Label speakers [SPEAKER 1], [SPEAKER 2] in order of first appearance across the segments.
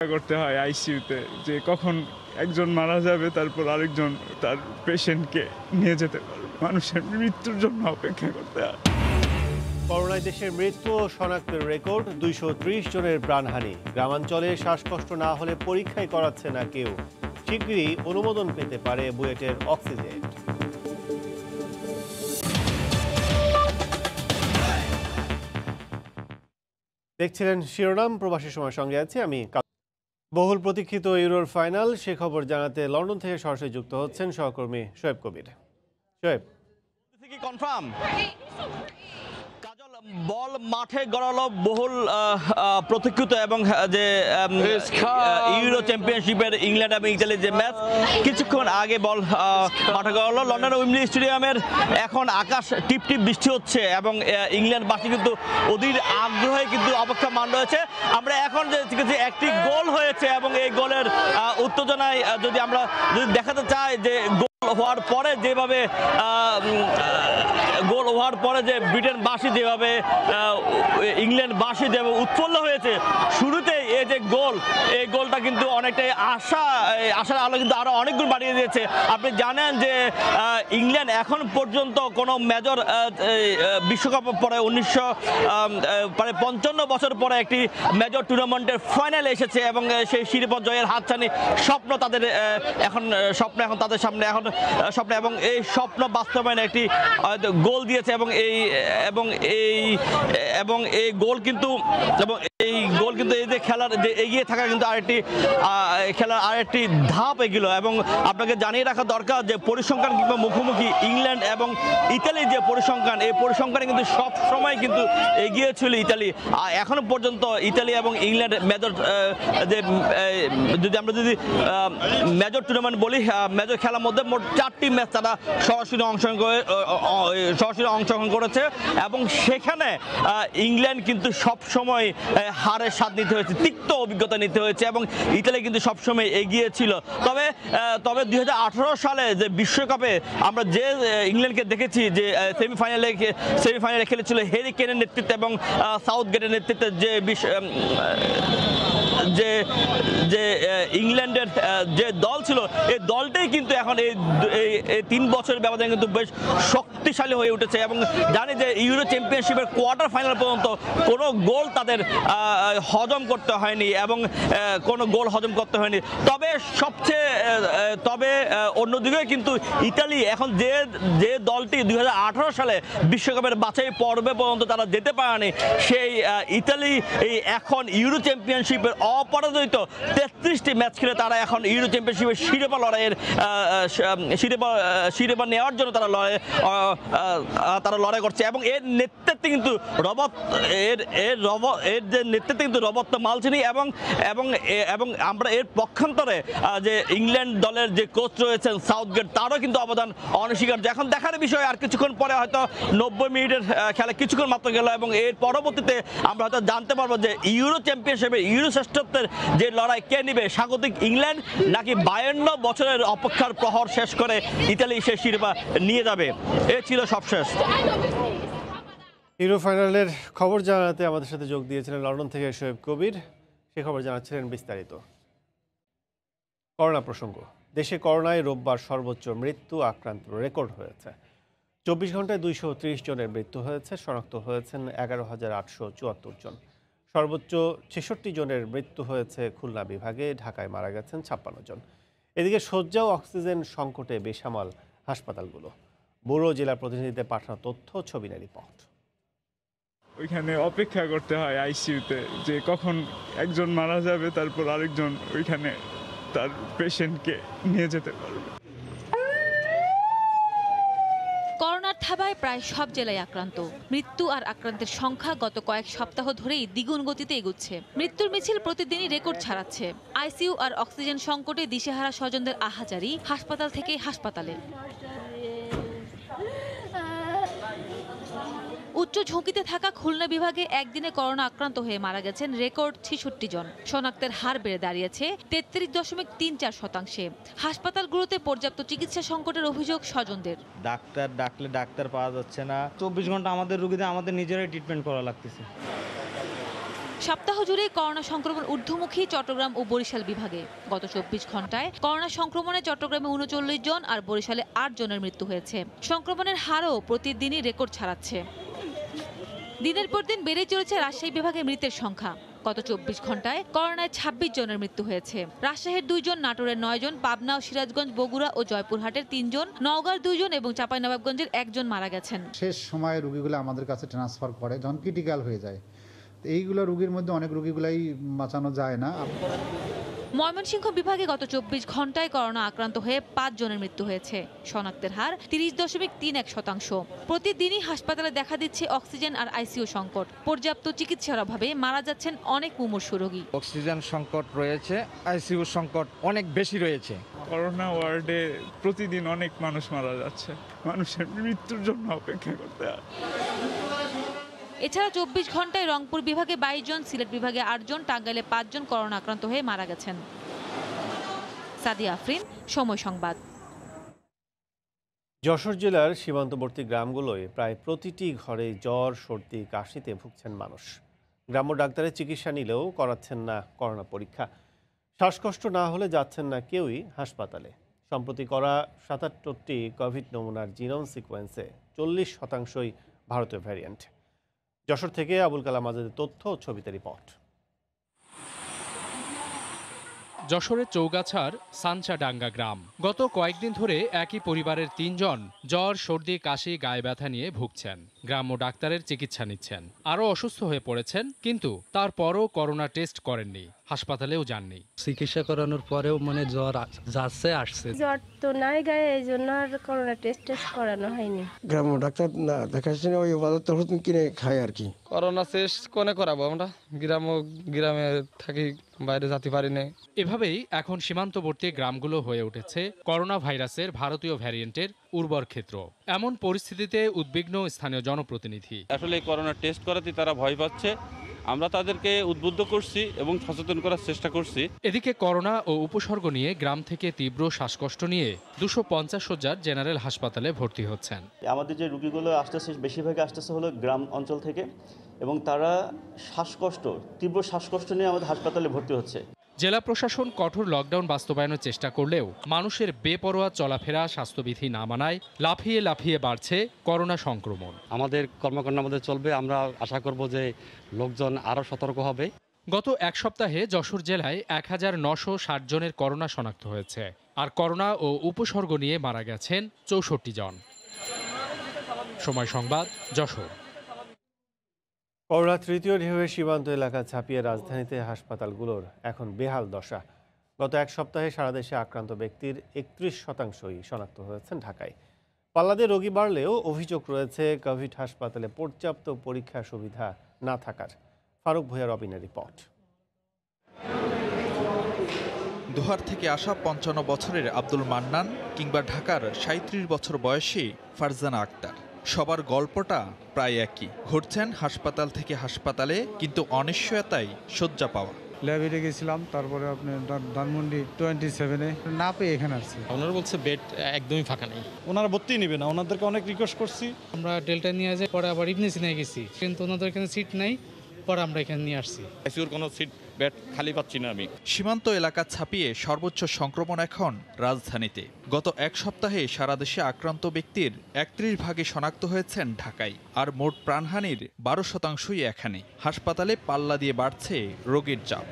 [SPEAKER 1] করতে হয় আইসিইউতে যে কখন একজন মারা যাবে তারপর আরেকজন তার পেশেন্টকে নিয়ে যেতে পারবে। মানুষের মৃত্যুর জন্য অপেক্ষা করতে হয়।
[SPEAKER 2] করোনায় দেশের মৃত্যু ও শনাক্তের রেকর্ড 230 জনের প্রাণহানি। গ্রামাঞ্চলে শ্বাসকষ্ট না হলে পরীক্ষাই করাচ্ছে না কেউ। শিগগিরই অনুমোদন পেতে পারে বুয়েটের অক্সিজেন। দেখছিলেন শিরোনাম, প্রবাসী সময়ের সঙ্গে আছি আমি। বহুল প্রতীক্ষিত ইউরোর ফাইনাল, সে খবর জানাতে লন্ডন থেকে সরাসরি যুক্ত হচ্ছেন সহকর্মী শোয়েব কবির। শোয়েব,
[SPEAKER 3] কনফার্ম বল মাঠে গড়ালো বহুল প্রতীক্ষিত এবং যে ইউরো চ্যাম্পিয়নশিপের ইংল্যান্ড এবং ইতালির যে ম্যাচ কিছুক্ষণ আগে বল মাঠে গড়ালো লন্ডনের উইম্বলি স্টেডিয়ামের। এখন আকাশ টিপটিপ বৃষ্টি হচ্ছে এবং ইংল্যান্ডবাসী কিন্তু অধীর আগ্রহে কিন্তু অপেক্ষমান রয়েছে। আমরা এখন যে একটি গোল হয়েছে এবং এই গোলের উত্তেজনায় যদি আমরা দেখাতে চাই যে হওয়ার পরে যেভাবে গোল হওয়ার পরে যে ব্রিটেনবাসী যেভাবে ইংল্যান্ডবাসী যেভাবে উৎফুল্ল হয়েছে শুরুতেই এই যে গোল, এই গোলটা কিন্তু অনেকটাই আশার আলো কিন্তু আরো অনেক গুণ বাড়িয়ে দিয়েছে। আপনি জানেন যে ইংল্যান্ড এখন পর্যন্ত কোনো মেজর বিশ্বকাপ পরে 1955 বছর পরে একটি মেজর টুর্নামেন্টের ফাইনালে এসেছে এবং সেই শিরোপা জয়ের হাতছানি স্বপ্ন তাদের এখন তাদের সামনে এখন স্বপ্ন, এবং এই স্বপ্ন বাস্তবায়নে একটি গোল দিয়েছে এবং এই গোল কিন্তু এই যে খেলার যে এগিয়ে থাকা কিন্তু খেলার আরেকটি ধাপ এগুলো। এবং আপনাকে জানিয়ে রাখা দরকার যে পরিসংখ্যান কিংবা মুখোমুখি ইংল্যান্ড এবং ইতালির যে পরিসংখ্যান, এই পরিসংখ্যানে কিন্তু সব সময় কিন্তু এগিয়ে ছিল ইতালি। এখনো পর্যন্ত ইতালি এবং ইংল্যান্ড মেজর যদি আমরা মেজর টুর্নামেন্ট বলি, মেজর খেলার মধ্যে মোট 4টি ম্যাচ তারা সরাসরি অংশগ্রহণ করেছে এবং সেখানে ইংল্যান্ড কিন্তু সবসময় হারের স্বাদ নিতে হয়েছে, তিক্ত অভিজ্ঞতা নিতে হয়েছে এবং ইতালি কিন্তু সবসময় এগিয়ে ছিল। তবে 2018 সালে যে বিশ্বকাপে আমরা যে ইংল্যান্ডকে দেখেছি যে সেমিফাইনালে খেলেছিল হ্যারি কেনের নেতৃত্বে এবং সাউথগেটের নেতৃত্বে যে ইংল্যান্ডের যে দল ছিল, এই দলটাই কিন্তু এখন এই 3 বছরের ব্যবধানে কিন্তু বেশ শক্তিশালী হয়ে উঠেছে এবং জানি যে ইউরো চ্যাম্পিয়নশিপের কোয়ার্টার ফাইনাল পর্যন্ত কোনো গোল তাদের হজম করতে হয়নি এবং তবে অন্যদিকে কিন্তু ইতালি এখন যে দলটি 2018 সালে বিশ্বকাপের বাছাই পর্বে পর্যন্ত তারা যেতে পারেনি, সেই ইতালি এখন ইউরো চ্যাম্পিয়নশিপের অপরাজিত 33টি ম্যাচ খেলে তারা এখন ইউরো চ্যাম্পিয়নশিপের শিরোপা নেওয়ার জন্য তারা লড়াই করছে এবং এর নেতৃত্বে কিন্তু রবর্তো মালচিনি এবং আমরা এর পক্ষান্তরে যে ইংল্যান্ড দলের যে কোচ রয়েছেন সাউথগেট, তারও কিন্তু অবদান অনস্বীকার্য। এখন দেখার বিষয় আর কিছুক্ষণ পরে হয়তো 90 মিনিটের খেলা কিছুক্ষণ মাত্র গেল এবং এর পরবর্তীতে আমরা হয়তো জানতে পারবো যে ইউরো চ্যাম্পিয়নশিপে ইউরো শ্রেষ্ঠত্বের যে লড়াই কে নিবে, স্বাগতিক ইংল্যান্ড নাকি 52 বছরের অপেক্ষার প্রহর শেষ করে ইতালি সে শিরোপা নিয়ে যাবে। এ ছিল সবশেষ।
[SPEAKER 2] ইউরো ফাইনালের খবর জানাতে আমাদের সাথে যোগ দিয়েছিলেন লন্ডন থেকে শোয়েব কবির। সে খবর জানাচ্ছিলেন বিস্তারিত। করোনা প্রসঙ্গ, দেশে করোনায় রোববার সর্বোচ্চ মৃত্যু আক্রান্ত রেকর্ড হয়েছে। 24 ঘন্টায় 230 জনের মৃত্যু হয়েছে, শনাক্ত হয়েছেন 11,874 জন। সর্বোচ্চ 66 জনের মৃত্যু হয়েছে খুলনা বিভাগে, ঢাকায় মারা গেছেন 56 জন। এদিকে শয্যা ও অক্সিজেন সংকটে বেসামাল হাসপাতালগুলো। বুড়ো জেলা প্রতিনিধিদের পাঠানো তথ্য, ছবির রিপোর্ট।
[SPEAKER 1] ওইখানে অপেক্ষা করতে হয় আইসিইউতে যে কখন একজন মারা যাবে তারপর আরেকজন ওইখানে তার পেশেন্টকে নিয়ে যেতে পারবে।
[SPEAKER 4] করোনার থাবায় প্রায় সব জেলায় আক্রান্ত। মৃত্যু আর আক্রান্তের সংখ্যা গত কয়েক সপ্তাহ ধরেই দ্বিগুণ গতিতে এগুচ্ছে। মৃত্যুর মিছিল প্রতিদিনই রেকর্ড ছাড়াচ্ছে। আইসিইউ আর অক্সিজেন সংকটে দিশেহারা স্বজনদের আহাজারি হাসপাতাল থেকে হাসপাতালে। উচ্চ ঝুঁকিতে থাকা খুলনা বিভাগে একদিনে করোনা আক্রান্ত হয়ে মারা গেছেন রেকর্ড 66 জন। শনাক্তের হার বেড়ে দাঁড়িয়েছে 33.34%। হাসপাতালগুলোতে পর্যাপ্ত চিকিৎসা সংকটের অভিযোগ স্বজনদের।
[SPEAKER 5] ডাক্তার ডাকলে ডাক্তার পাওয়া যাচ্ছে না। 24 ঘন্টা আমাদের রোগীদের আমাদের নিজেরাই ট্রিটমেন্ট করা লাগতেছে।
[SPEAKER 4] সপ্তাহ জুড়ে করোনা সংক্রমণ ঊর্ধ্বমুখী চট্টগ্রাম ও বরিশাল বিভাগে। গত 24 ঘন্টায় করোনা সংক্রমণে চট্টগ্রামে 39 জন আর বরিশালে 8 জনের মৃত্যু হয়েছে। সংক্রমণের হারও প্রতিদিনই রেকর্ড ছাড়াচ্ছে। দিনের পর দিন বেড়ে চলেছে রাজশাহী বিভাগে মৃতের সংখ্যা। গত 24 ঘন্টায় করোনায় 26 জনের মৃত্যু হয়েছে। রাজশাহীর 2 জন, নাটোরের 9 জন, পাবনা ও সিরাজগঞ্জ, বগুড়া ও জয়পুরহাটের 3 জন, নওগাঁর 2 জন এবং চাঁপাইনবাবগঞ্জের 1 জন মারা গেছেন।
[SPEAKER 5] শেষ সময়ে রোগীগুলো আমাদের কাছে ট্রান্সফার করে যখন ক্রিটিক্যাল হয়ে যায়। তো এইগুলো রোগীর মধ্যে অনেক রোগীগুলাই বাঁচানো যায় না।
[SPEAKER 4] ময়মনসিংহ বিভাগে গত 24 ঘন্টায় করোনা আক্রান্ত হয়ে 5 জনের মৃত্যু হয়েছে। শনাক্তের হার 30.31%। প্রতিদিনই হাসপাতালে দেখা দিচ্ছে অক্সিজেন আর আইসিইউ সংকট। পর্যাপ্ত চিকিৎসার অভাবে মারা যাচ্ছেন অনেক মুমূর্ষু রোগী।
[SPEAKER 6] অক্সিজেন সংকট রয়েছে, আইসিইউ সংকট অনেক বেশি রয়েছে।
[SPEAKER 1] করোনা ওয়ার্ডে প্রতিদিন অনেক মানুষ মারা যাচ্ছে, মানুষের মৃত্যুর জন্য অপেক্ষা করতে হয়।
[SPEAKER 4] এছাড়া 24 ঘন্টায় রংপুর বিভাগে 22 জন, সিলেট বিভাগে 8 জন, টাঙ্গাইলে 5 জন করোনা আক্রান্ত হয়ে মারা গেছেন। সাদিয়া আফরিন, সময় সংবাদ।
[SPEAKER 2] যশোর জেলার সীমান্তবর্তী গ্রামগুলোয় প্রায় প্রতিটি ঘরে জ্বর, সর্দি, কাশিতে ভুগছেন মানুষ। গ্রাম্য ডাক্তারের চিকিৎসা নিলেও করাচ্ছেন না করোনা পরীক্ষা। শ্বাসকষ্ট না হলে যাচ্ছেন না কেউই হাসপাতালে। সম্প্রতি করা 77টি কোভিড নমুনার জিনোম সিকোয়েন্সে 40%ই ভারতীয় ভ্যারিয়েন্ট। যশোর থেকে আবুল কালাম আজাদের তথ্য ও ছবিতে রিপোর্ট।
[SPEAKER 7] যশোরের চৌগাছার সানচাডাঙ্গা গ্রাম। গত কয়েকদিন ধরে একই পরিবারের 3 জন জ্বর, সর্দি, কাশি, গায়ে ব্যথা নিয়ে ভুগছেন। গ্রাম্য ডাক্তারের চিকিৎসা নিচ্ছেন। আরও অসুস্থ হয়ে পড়েছেন, কিন্তু তারপরও করোনা টেস্ট করেননি, হাসপাতালেও যাননি।
[SPEAKER 8] চিকিৎসা করানোর পরেও জ্বর যাচ্ছে আসছে।
[SPEAKER 9] জ্বর তো নাই গায়ে, এই জন্য আর করোনা টেস্ট করানো হয়নি।
[SPEAKER 10] গ্রাম্য ডাক্তার না দেখাশোনা ওই বাজার তো কিনে খাই আর কি।
[SPEAKER 11] করোনা টেস্ট কোনে করাবো, আমরা গ্রামে থাকি, বাইরে যেতে পারি না।
[SPEAKER 7] এভাবেই এখন সীমান্তবর্তী গ্রামগুলো হয়ে উঠেছে করোনা ভাইরাসের ভারতীয় ভ্যারিয়েন্টের উর্বর ক্ষেত্র। এমন পরিস্থিতিতে উদ্বিগ্ন স্থানীয় জনপ্রতিনিধি।
[SPEAKER 12] আসলে করোনা টেস্ট করাতে তারা ভয় পাচ্ছে, আমরা তাদেরকে উদ্বুদ্ধ করছি এবং সচেতন করার চেষ্টা করছি।
[SPEAKER 7] এদিকে করোনা ও উপসর্গ নিয়ে গ্রাম থেকে তীব্র শ্বাসকষ্ট নিয়ে 250 শয্যার জেনারেল হাসপাতালে ভর্তি হচ্ছেন।
[SPEAKER 3] আমাদের যে রোগীগুলো আসতেছে বেশিরভাগ আসতেছে হলো গ্রাম অঞ্চল থেকে, এবং তারা তীব্র শ্বাসকষ্ট নিয়ে আমাদের হাসপাতালে ভর্তি হচ্ছে।
[SPEAKER 7] জেলা প্রশাসন কঠোর লকডাউন বাস্তবায়নের চেষ্টা করলেও মানুষের বেপরোয়া চলাফেরা, স্বাস্থ্যবিধি না মানায় লাফিয়ে লাফিয়ে বাড়ছে করোনা সংক্রমণ।
[SPEAKER 13] আমাদের কর্মকাণ্ড আমাদের চলবে, আমরা আশা করব যে লোকজন আরও সতর্ক হবে।
[SPEAKER 7] গত এক সপ্তাহে যশোর জেলায় 1960 জনের করোনা শনাক্ত হয়েছে, আর করোনা ও উপসর্গ নিয়ে মারা গেছেন 64 জন। সময় সংবাদ, যশোর।
[SPEAKER 2] করোনা তৃতীয় ঢেউয়ের সীমান্ত এলাকা ছাপিয়ে রাজধানীতে হাসপাতালগুলোর এখন বেহাল দশা। গত এক সপ্তাহে সারা দেশে আক্রান্ত ব্যক্তির 31%ই শনাক্ত হয়েছেন ঢাকায়। পাল্লা দিয়ে রোগী বাড়লেও অভিযোগ রয়েছে কোভিড হাসপাতালে পর্যাপ্ত পরীক্ষা সুবিধা না থাকার। ফারুক ভূঁইয়া রবিনের রিপোর্ট।
[SPEAKER 14] দোহার থেকে আসা 55 বছরের আব্দুল মান্নান কিংবা ঢাকার 37 বছর বয়সী ফারজানা আক্তার, সবার গল্পটা প্রায় একই। ঘুরছেন হাসপাতাল থেকে হাসপাতালে, কিন্তু অনিশ্চয়তায় শয্যা পাওয়া।
[SPEAKER 15] ল্যাবে গেছিলাম, তারপরে আপনার ধানমন্ডি 27-এ না পেয়ে এখানে আসছি।
[SPEAKER 16] ওনারা বলছে বেড একদমই ফাঁকা নেই,
[SPEAKER 15] ওনারা ভর্তি নেবে না। ওনাদেরকে অনেক রিকোয়েস্ট করছি।
[SPEAKER 16] আমরা ডেল্টা নিয়ে যাই, পরে আবার ইবনেসি নিয়ে গেছি, কিন্তু ওনাদের এখানে সিট নাই, পরে আমরা এখানে নিয়ে আসছি।
[SPEAKER 12] আইসিইউর কোনো সিট বেড খালি পাচ্ছি না আমি।
[SPEAKER 14] সীমান্ত এলাকা ছাপিয়ে সর্বোচ্চ সংক্রমণ এখন রাজধানীতে। গত এক সপ্তাহে সারা দেশে আক্রান্ত ব্যক্তির 31 ভাগে শনাক্ত হয়েছেন ঢাকায়, আর মোট প্রাণহানির 12%ই এখানে। হাসপাতালে পাল্লা দিয়ে বাড়ছে রোগীর চাপ।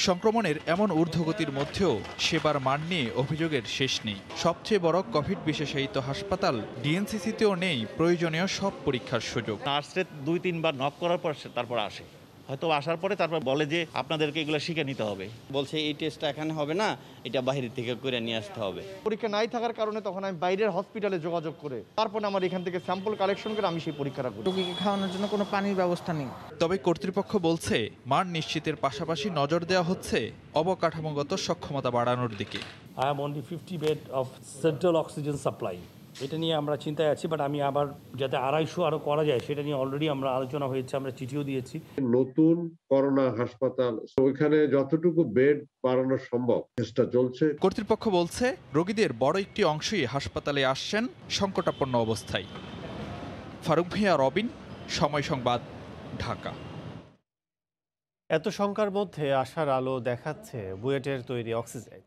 [SPEAKER 14] সংক্রমণের এমন ঊর্ধ্বগতির মধ্যেও সেবার মান নিয়ে অভিযোগের শেষ নেই। সবচেয়ে বড় কোভিড বিশেষায়িত হাসপাতাল ডিএনসিসিতেও নেই প্রয়োজনীয় সব পরীক্ষার সুযোগ।
[SPEAKER 3] নার্সের 2-3 বার নক করার পর তারপর আসে, হয়তো আসার পরে তারপর বলে যে আপনাদেরকে এগুলো শিখে নিতে হবে। বলছে এই টেস্টটা এখানে হবে না, এটা বাইরে থেকে করে নিয়ে আসতে হবে।
[SPEAKER 6] পরীক্ষা নাই থাকার কারণে তখন আমি বাইরের হসপিটালে যোগাযোগ করে তারপরে আমার এখান থেকে স্যাম্পল কালেকশন করে আমি সেই পরীক্ষাটা করি।
[SPEAKER 11] রোগীকে খাওয়ানোর জন্য কোনো পানির ব্যবস্থা নেই।
[SPEAKER 14] তবে কর্তৃপক্ষ বলছে মান নিশ্চিতের পাশাপাশি নজর দেওয়া হচ্ছে অবকাঠামোগত সক্ষমতা বাড়ানোর দিকে।
[SPEAKER 17] I am only 50 bed of central oxygen supply. এটা নিয়ে আমরা চিন্তায় আছি, বাট আমি আবার যাতে 250 আরো করা যায় সেটা নিয়ে অলরেডি আমরা আলোচনা হয়েছে, আমরা চিঠিও দিয়েছি।
[SPEAKER 18] নতুন করোনা হাসপাতাল, ওইখানে যতটুকু বেড বাড়ানো সম্ভব চেষ্টা চলছে।
[SPEAKER 14] কর্তৃপক্ষ বলছে রোগীদের বড় একটি অংশই হাসপাতালে আসছেন সংকটাপন্ন অবস্থায়। ফারুক ভূঁইয়া, রবিন, সময় সংবাদ, ঢাকা।
[SPEAKER 2] এত শঙ্কার মধ্যে আশার আলো দেখাচ্ছে বুয়েটের তৈরি অক্সিজেন।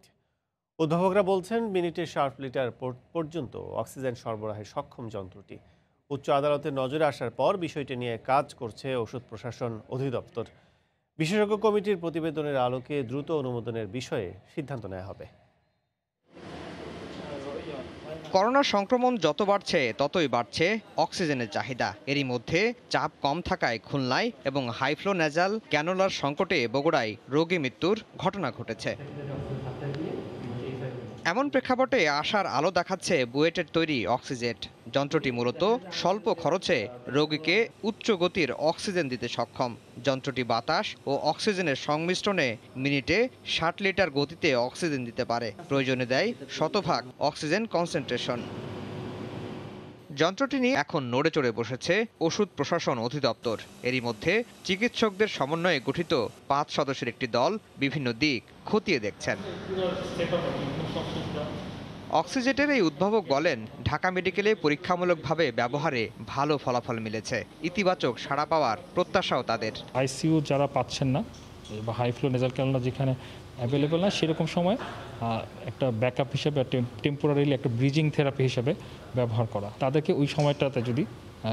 [SPEAKER 2] উদ্ভাবকরা বলছেন মিনিটে 60 লিটার পর্যন্ত অক্সিজেন সরবরাহে সক্ষম যন্ত্রটি। উচ্চ আদালতের নজরে আসার পর বিষয়টি নিয়ে কাজ করছে ওষুধ প্রশাসন অধিদপ্তর। বিশেষজ্ঞ কমিটির প্রতিবেদনের আলোকে দ্রুত অনুমোদনের বিষয়ে সিদ্ধান্ত নেওয়া হবে।
[SPEAKER 19] করোনা সংক্রমণ যত বাড়ছে ততই বাড়ছে অক্সিজেনের চাহিদা। এরই মধ্যে চাপ কম থাকায় খুলনায় এবং হাইফ্লো নেজাল ক্যানোলার সংকটে বগুড়ায় রোগী মৃত্যুর ঘটনা ঘটেছে। এমন প্রেক্ষাপটে আশার আলো দেখাচ্ছে বুয়েটের তৈরি অক্সিজেন। যন্ত্রটি মূলত স্বল্প খরচে রোগীকে উচ্চ গতির অক্সিজেন দিতে সক্ষম। যন্ত্রটি বাতাস ও অক্সিজেনের সংমিশ্রণে মিনিটে 60 লিটার গতিতে অক্সিজেন দিতে পারে। প্রয়োজনে দেয় শতভাগ অক্সিজেন কনসেন্ট্রেশন। যন্ত্রটি নিয়ে এখন নড়ে চড়ে বসেছে ওষুধ প্রশাসন অধিদপ্তর। এরই মধ্যে চিকিৎসকদের সমন্বয়ে গঠিত 5 সদস্যের একটি দল বিভিন্ন দিক খতিয়ে দেখছেন। অক্সিজেনের এই উদ্ভাবক বলেন, ঢাকা মেডিকেলে পরীক্ষামূলকভাবে ব্যবহারে ভালো ফলাফল মিলেছে। ইতিবাচক সাড়া পাওয়ার প্রত্যাশাও তাদের।
[SPEAKER 20] আইসিইউ যারা পাচ্ছেন না বা হাই ফ্লো নেজাল ক্যানোলা যেখানে অ্যাভেলেবল না, সেরকম সময় একটা ব্যাকআপ হিসেবে টেম্পোরারিলি একটা ব্রিজিং থেরাপি হিসেবে ব্যবহার করা, তাদেরকে ওই সময়টাতে যদি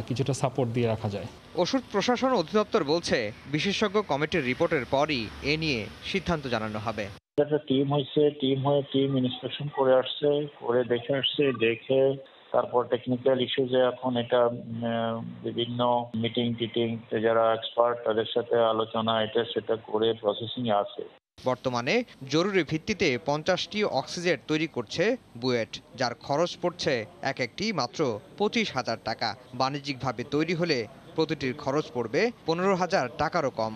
[SPEAKER 20] কিছুটা সাপোর্ট দিয়ে রাখা যায়।
[SPEAKER 19] ওষুধ প্রশাসন অধিদপ্তর বলছে, বিশেষজ্ঞ কমিটির রিপোর্টের পরই এ নিয়ে সিদ্ধান্ত জানানো হবে।
[SPEAKER 21] একটা টিম হয়েছে, টিম ইন্সপেকশন করে আসছে, করে দেখে আসছে, দেখে তারপর টেকনিক্যাল ইস্যুজে এখন এটা বিভিন্ন মিটিং যারা এক্সপার্ট তাদের সাথে আলোচনা এটা সেটা করে প্রসেসিং আছে।
[SPEAKER 19] বর্তমানে জরুরি ভিত্তিতে 50টি অক্সিজেন তৈরি করছে বুয়েট, যার খরচ পড়ছে একটি মাত্র 25,000 টাকা। বাণিজ্যিকভাবে তৈরি হলে প্রতিটির খরচ পড়বে 15,000 টাকারও কম।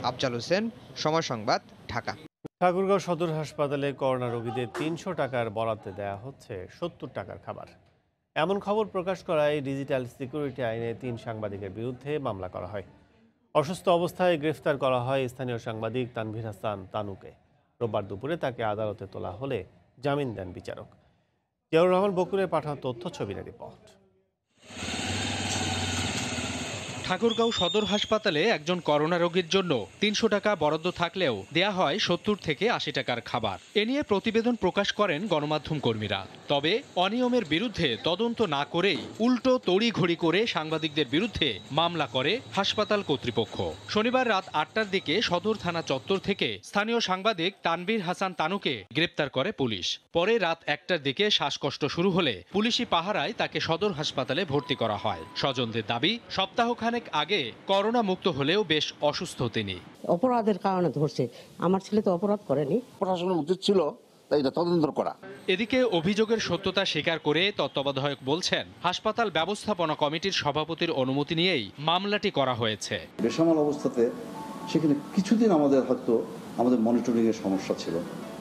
[SPEAKER 19] আফজাল হোসেন, সময় সংবাদ, ঢাকা।
[SPEAKER 2] ঠাকুরগাঁও সদর হাসপাতালে করোনা রোগীদের 300 টাকার বরাদ্দে দেয়া হচ্ছে 70 টাকার খাবার। এমন খবর প্রকাশ করায় ডিজিটাল সিকিউরিটি আইনে 3 সাংবাদিকের বিরুদ্ধে মামলা করা হয়। অসুস্থ অবস্থায় গ্রেফতার করা হয় স্থানীয় সাংবাদিক তানভীর হাসান তানুকে। রোববার দুপুরে তাকে আদালতে তোলা হলে জামিন দেন বিচারক। জিয়াউর রহমান বকুরের পাঠানো তথ্য, ছবির রিপোর্ট।
[SPEAKER 7] ঠাকুরগাঁও সদর হাসপাতালে একজন করোনা রোগীর জন্য 300 টাকা বরাদ্দ থাকলেও দেয়া হয় 70 থেকে 80 টাকার খাবার। এ নিয়ে প্রতিবেদন প্রকাশ করেন গণমাধ্যম কর্মীরা। তবে অনিয়মের বিরুদ্ধে তদন্ত না করেই উল্টো তড়িঘড়ি করে সাংবাদিকদের বিরুদ্ধে মামলা করে হাসপাতাল কর্তৃপক্ষ। শনিবার রাত 8টার দিকে সদর থানা চত্বর থেকে স্থানীয় সাংবাদিক তানভীর হাসান তানুকে গ্রেপ্তার করে পুলিশ। পরে রাত 1টার দিকে শ্বাসকষ্ট শুরু হলে পুলিশি পাহারায় তাকে সদর হাসপাতালে ভর্তি করা হয়। স্বজনদের দাবি, সপ্তাহখানেক আগে করোনা মুক্ত হলেও বেশ অসুস্থ তিনি।
[SPEAKER 22] অপরাধের কারণে ধরছে, আমার ছেলে তো অপরাধ করেনি।
[SPEAKER 23] প্রশাসনের উচিত ছিল এটা তদন্ত করা।
[SPEAKER 7] এদিকে অভিযোগের সত্যতা স্বীকার করে তত্ত্বাবধায়ক বলছেন, হাসপাতাল ব্যবস্থাপনা কমিটির সভাপতির অনুমতি নিয়েই মামলাটি করা হয়েছে।
[SPEAKER 24] বেসামাল অবস্থাতে সেখানে কিছুদিন আমাদের মনিটরিং এর সমস্যা ছিল।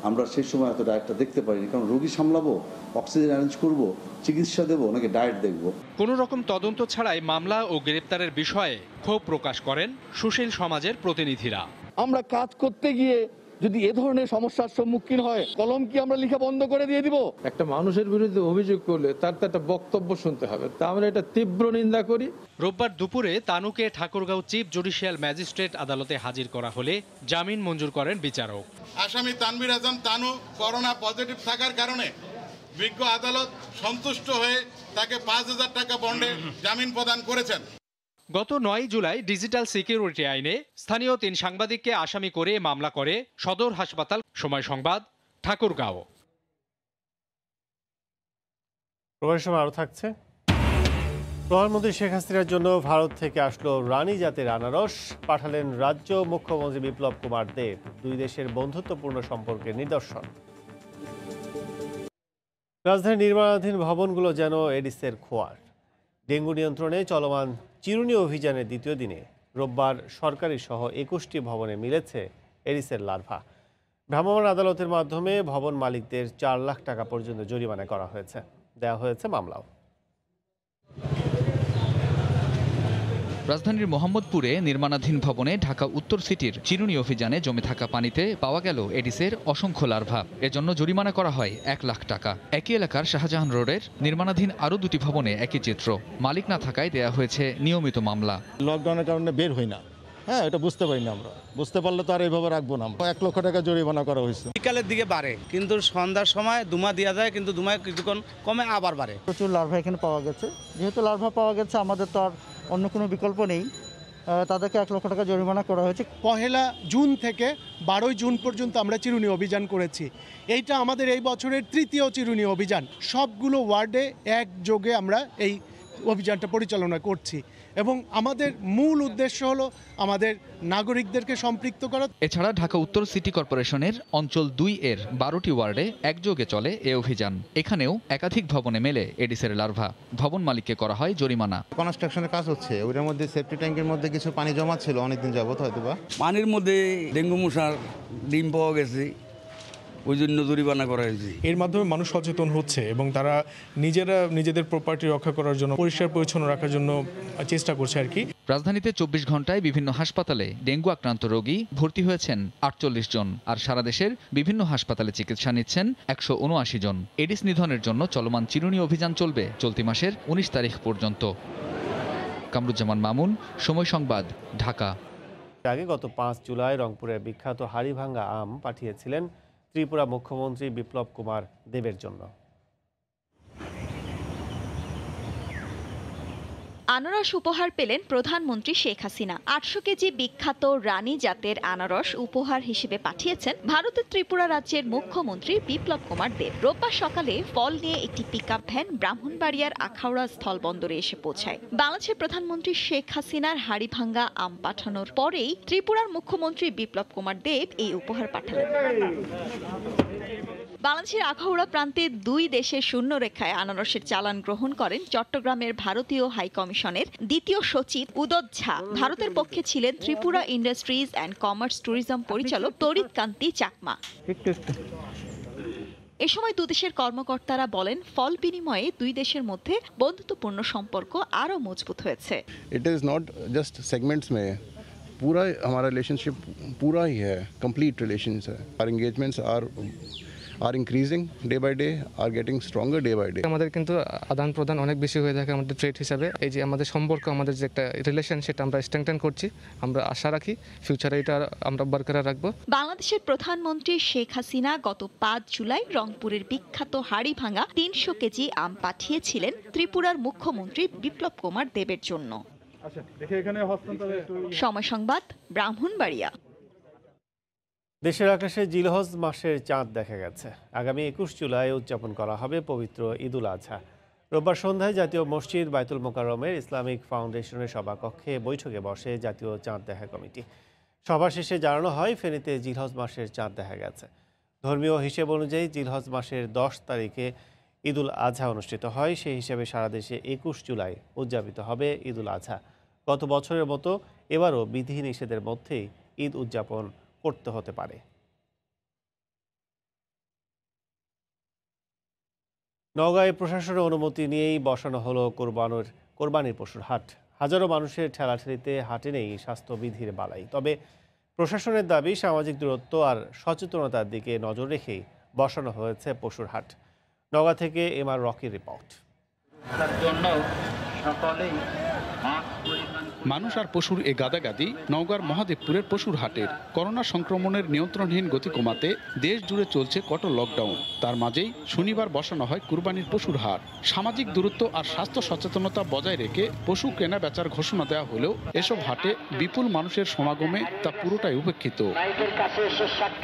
[SPEAKER 24] আমরা সেই সময় এত ডায়েটটা দেখতে পারিনি, কারণ রোগী সামলাবো, অক্সিজেন অ্যারেঞ্জ করব, চিকিৎসা দেবো নাকি ডায়েট দেখব।
[SPEAKER 7] কোনো রকম তদন্ত ছাড়াই মামলা ও গ্রেপ্তারের বিষয়ে ক্ষোভ প্রকাশ করেন সুশীল সমাজের প্রতিনিধিরা।
[SPEAKER 25] আমরা কাজ করতে গিয়ে যদি এ ধরনের সমস্যার সম্মুখীন হয়, কলম কি আমরা লিখা বন্ধ করে দিয়ে দিব?
[SPEAKER 11] একটা মানুষের বিরুদ্ধে অভিযোগ করলে তার তো একটা বক্তব্য শুনতে হবে, তা আমরা এটা তীব্র নিন্দা করি।
[SPEAKER 7] রোববার দুপুরে তানুকে ঠাকুরগাঁও চিফ জুডিশিয়াল ম্যাজিস্ট্রেট আদালতে হাজির করা হলে জামিন মঞ্জুর করেন বিচারক।
[SPEAKER 26] আসামি তানভীর হাসান তানু করোনা পজিটিভ থাকার কারণে বিজ্ঞ আদালত সন্তুষ্ট হয়ে তাকে 5,000 টাকা বন্ডে জামিন প্রদান করেছেন।
[SPEAKER 7] গত 9 জুলাই ডিজিটাল সিকিউরিটি আইনে স্থানীয় 3 সাংবাদিককে আসামি করে মামলা করে সদর হাসপাতাল। সময় সংবাদ, ঠাকুরগাঁও।
[SPEAKER 2] প্রবাসী সময় আরও থাকছে। প্রধানমন্ত্রী শেখ হাসিনার জন্য ভারত থেকে আসলো রানী জাতের আনারস, পাঠালেন রাজ্য মুখ্যমন্ত্রী বিপ্লব কুমার দেব। 2 দেশের বন্ধুত্বপূর্ণ সম্পর্কের নিদর্শন। রাজধানীর নির্মাণাধীন ভবনগুলো যেন এডিসের খোয়ার। ডেঙ্গু নিয়ন্ত্রণে চলমান চিরুনি অভিযানের 2য় দিনে রোববার সরকারি সহ 21টি ভবনে মিলেছে এডিসের লার্ভা। ভ্রাম্যমাণ আদালতের মাধ্যমে ভবন মালিকদের 4 লাখ টাকা পর্যন্ত জরিমানা করা হয়েছে, দেওয়া হয়েছে মামলাও।
[SPEAKER 27] রাজধানীর মোহাম্মদপুরে নির্মাণাধীন ভবনে ঢাকা উত্তর সিটির চিরুনি অভিযানে জমে থাকা পানিতে পাওয়া গেল এডিসের অসংখ্য লার্ভা। এজন্য জরিমানা করা হয় 1 লাখ টাকা। একই এলাকার শাহজাহান রোডের নির্মাণাধীন আরও 2টি ভবনে একই চিত্র। মালিক না থাকায় দেয়া হয়েছে নিয়মিত মামলা।
[SPEAKER 28] লকডাউনের কারণে বের হই না,
[SPEAKER 1] হ্যাঁ, এটা বুঝতে পারি না আমরা। বুঝতে পারলে তো আর এইভাবে রাখবো না। 1 লক্ষ টাকা জরিমানা করা হয়েছে।
[SPEAKER 4] বিকালের দিকে বাড়ে, কিন্তু সন্ধ্যার সময় দুমা দেওয়া যায়, কিন্তু দুমায় কিছুক্ষণ কমে আবার বাড়ে।
[SPEAKER 5] প্রচুর লার্ভা এখানে পাওয়া গেছে। যেহেতু লার্ভা পাওয়া গেছে, আমাদের তো আর অন্য কোনো বিকল্প নেই, তাদেরকে 1 লক্ষ টাকা জরিমানা করা হয়েছে।
[SPEAKER 8] 1 জুন থেকে 12 জুন পর্যন্ত আমরা চিরুনি অভিযান করেছি। এইটা আমাদের এই বছরের 3য় চিরুনি অভিযান। সবগুলো ওয়ার্ডে একযোগে আমরা এই অভিযানটা পরিচালনা করছি এবং আমাদের মূল উদ্দেশ্য হলো আমাদের নাগরিকদেরকে সম্পৃক্ত করা।
[SPEAKER 27] এছাড়া ঢাকা উত্তর সিটি কর্পোরেশনের অঞ্চল 2 এর 12টি ওয়ার্ডে একযোগে চলে এ অভিযান। এখানেও একাধিক ভবনে মেলে এডিসের লার্ভা। ভবন মালিককে করা হয় জরিমানা।
[SPEAKER 9] কনস্ট্রাকশনের কাজ হচ্ছে, ওইটার মধ্যে সেফটি ট্যাঙ্কের মধ্যে কিছু পানি জমা ছিল অনেকদিন যাবত, হয়তোবা
[SPEAKER 10] পানির মধ্যে ডেঙ্গু মশার ডিম পাওয়া গেছে, ওই জন্য জরিমানা করা হয়েছে।
[SPEAKER 13] এর মাধ্যমে মানুষ সচেতন হচ্ছে এবং তারা নিজেরা নিজেদের প্রপার্টি রক্ষা করার জন্য, পরিষ্কার পরিচ্ছন্ন রাখার জন্য চেষ্টা করছে আর কি।
[SPEAKER 27] রাজধানীতে 24 ঘন্টায় বিভিন্ন হাসপাতালে ডেঙ্গু আক্রান্ত রোগী ভর্তি হয়েছেন 48 জন, আর সারা দেশের বিভিন্ন হাসপাতালে চিকিৎসা নিচ্ছেন 179 জন। এডিস নিধনের জন্য চলমান চিরুনি অভিযান চলবে চলতি মাসের 19 তারিখ পর্যন্ত। কামরুজ্জামান মামুন, সময় সংবাদ, ঢাকা।
[SPEAKER 2] আগে গত 5 জুলাই রংপুরের বিখ্যাত হাড়িভাঙ্গা আম পাঠিয়েছিলেন ত্রিপুরা মুখ্যমন্ত্রী বিপ্লব কুমার দেবের জন্য।
[SPEAKER 28] আনারস উপহার পেলেন প্রধানমন্ত্রী শেখ হাসিনা। 800 কেজি বিখ্যাত রানী জাতের আনারস উপহার হিসেবে পাঠিয়েছেন ভারতের ত্রিপুরা রাজ্যের মুখ্যমন্ত্রী বিপ্লব কুমার দেব। রোববার সকালে ফল নিয়ে একটি পিকআপ ভ্যান ব্রাহ্মণবাড়িয়ার আখাউড়া স্থলবন্দরে এসে পৌঁছায়। বাংলাদেশের প্রধানমন্ত্রী শেখ হাসিনার হাড়িভাঙ্গা আম পাঠানোর পরেই ত্রিপুরার মুখ্যমন্ত্রী বিপ্লব কুমার দেব এই উপহার পাঠালেন। বাংলাদেশের আখাউড়া প্রান্তে 2 দেশের শূন্যরেখায় আনারসের চালান গ্রহণ করেন চট্টগ্রামের ভারতীয় হাইকমিশনের 2য় সচিব উদত ঝা। ভারতের পক্ষে ছিলেন Tripura industries and commerce tourism পরিচালক তরিৎ কান্তি চাকমা। এ সময় 2 দেশের কর্মকর্তারা বলেন, ফল বিনিময়ে 2 দেশের মধ্যে বন্ধুত্বপূর্ণ সম্পর্ক আরও মজবুত হয়েছে।
[SPEAKER 29] It is not just segments में, पूरा हमारा रिलेशनशिप पूरा ही है, कंप्लीट रिलेशंस है। Our engagements are increasing day by day, are getting stronger day by day.
[SPEAKER 16] আমাদের কিন্তু আদান প্রদান অনেক বেশি হয়ে থাকে আমাদের ট্রেড হিসাবে। এই যে আমাদের সম্পর্ক, আমাদের যে একটা রিলেশন, সেটা আমরা স্ট্রেংথেন করছি। আমরা আশা রাখি ফিউচারে এটা আমরা বরকরার রাখবো।
[SPEAKER 28] বাংলাদেশের প্রধানমন্ত্রী শেখ হাসিনা গত 5 জুলাই রংপুরের বিখ্যাত হাড়িভাঙ্গা 300 কেজি আম পাঠিয়েছিলেন ত্রিপুরার মুখ্যমন্ত্রী বিপ্লব কুমার দেবের জন্য। সময় সংবাদ, ব্রাহ্মণবাড়িয়া।
[SPEAKER 2] দেশের আকাশে জিলহজ মাসের চাঁদ দেখা গেছে। আগামী 21 জুলাই উদযাপন করা হবে পবিত্র ঈদুল আজহা। রোববার সন্ধ্যায় জাতীয় মসজিদ বাইতুল মোকাররমের ইসলামিক ফাউন্ডেশনের সভাকক্ষে বৈঠকে বসে জাতীয় চাঁদ দেখা কমিটি। সভা শেষে জানানো হয়, ফেনীতে জিলহজ মাসের চাঁদ দেখা গেছে। ধর্মীয় হিসেব অনুযায়ী জিলহজ মাসের 10 তারিখে ঈদুল আজহা অনুষ্ঠিত হয়। সেই হিসেবে সারা দেশে 21 জুলাই উদযাপিত হবে ঈদুল আজহা। গত বছরের মতো এবারও বিধিনিষেধের মধ্যেই ঈদ উদযাপন করতে হতে পারে। নওগাঁয় প্রশাসনের অনুমতি নিয়েই বসানো হলো কোরবানির পশুর হাট। হাজারো মানুষের ঠেলাঠেলিতে হাটে নেই স্বাস্থ্যবিধির বালাই। তবে প্রশাসনের দাবি, সামাজিক দূরত্ব আর সচেতনতার দিকে নজর রেখেই বসানো হয়েছে পশুর হাট। নওগাঁ থেকে এমআর রকির রিপোর্ট।
[SPEAKER 30] মানুষ আর পশুর এ গাদাগাদি নওগাঁর মহাদেবপুরের পশুর হাটের। করোনা সংক্রমণের নিয়ন্ত্রণহীন গতি কমাতে দেশ জুড়ে চলছে কঠোর লকডাউন। তার মাঝেই শনিবার বসানো হয় কুরবানির পশুর হাট। সামাজিক দূরত্ব আর স্বাস্থ্য সচেতনতা বজায় রেখে পশু কেনা বেচার ঘোষণা দেওয়া হলেও এসব হাটে বিপুল মানুষের সমাগমে তা পুরোটাই উপেক্ষিত।